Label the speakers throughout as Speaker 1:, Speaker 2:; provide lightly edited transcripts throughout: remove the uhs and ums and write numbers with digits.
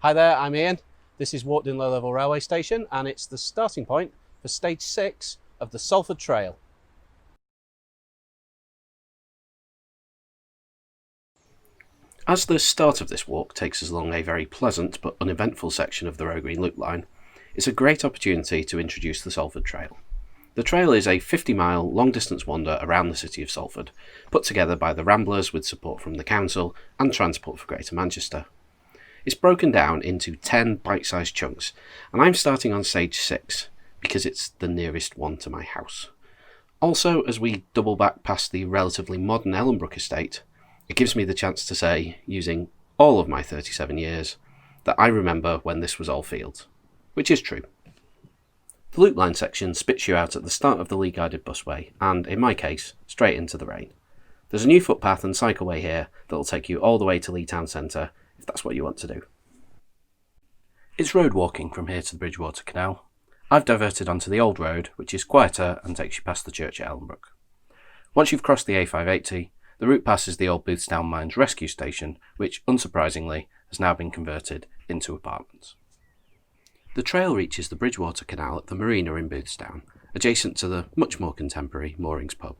Speaker 1: Hi there, I'm Ian. This is Walkden Low Level Railway Station and it's the starting point for stage 6 of the Salford Trail. As the start of this walk takes us along a very pleasant but uneventful section of the Row Green Loop line, it's a great opportunity to introduce the Salford Trail. The trail is a 50-mile long-distance wander around the city of Salford, put together by the Ramblers with support from the council and Transport for Greater Manchester. It's broken down into 10 bite-sized chunks, and I'm starting on stage 6 because it's the nearest one to my house. Also, as we double back past the relatively modern Ellenbrook estate, it gives me the chance to say, using all of my 37 years, that I remember when this was all fields, which is true. The loop line section spits you out at the start of the Lee-guided busway, and, in my case, straight into the rain. There's a new footpath and cycleway here that will take you all the way to Lee Town Centre, if that's what you want to do. It's road walking from here to the Bridgewater Canal. I've diverted onto the old road, which is quieter and takes you past the church at Ellenbrook. Once you've crossed the A580, the route passes the old Boothstown Mines rescue station, which, unsurprisingly, has now been converted into apartments. The trail reaches the Bridgewater Canal at the marina in Boothstown, adjacent to the much more contemporary Moorings pub.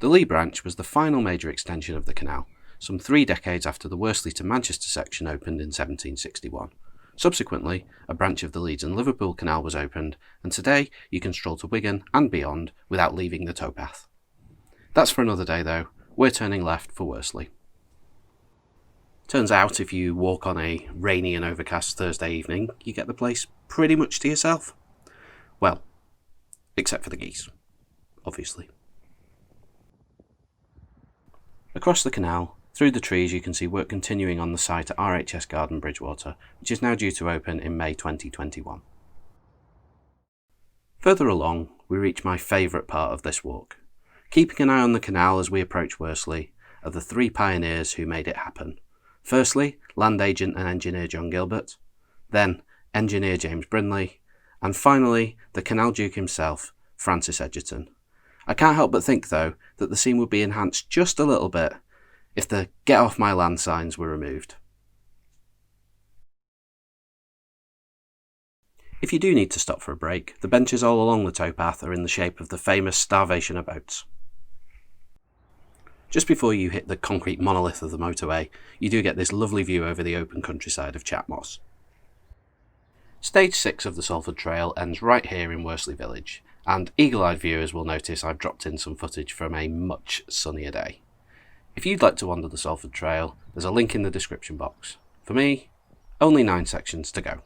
Speaker 1: The Lee branch was the final major extension of the canal, some 3 decades after the Worsley to Manchester section opened in 1761. Subsequently, a branch of the Leeds and Liverpool Canal was opened, and today you can stroll to Wigan and beyond without leaving the towpath. That's for another day though. We're turning left for Worsley. Turns out if you walk on a rainy and overcast Thursday evening, you get the place pretty much to yourself. Well, except for the geese, obviously. Across the canal, through the trees, you can see work continuing on the site at RHS Garden Bridgewater, which is now due to open in May 2021. Further along, we reach my favourite part of this walk. Keeping an eye on the canal as we approach Worsley are the 3 pioneers who made it happen. Firstly, land agent and engineer John Gilbert, then engineer James Brindley, and finally the Canal Duke himself, Francis Edgerton. I can't help but think, though, that the scene would be enhanced just a little bit if the "Get Off My Land" signs were removed. If you do need to stop for a break, the benches all along the towpath are in the shape of the famous starvation of boats. Just before you hit the concrete monolith of the motorway, you do get this lovely view over the open countryside of Chatmoss. Stage 6 of the Salford Trail ends right here in Worsley Village, and eagle-eyed viewers will notice I've dropped in some footage from a much sunnier day. If you'd like to wander the Salford Trail, there's a link in the description box. For me, only 9 sections to go.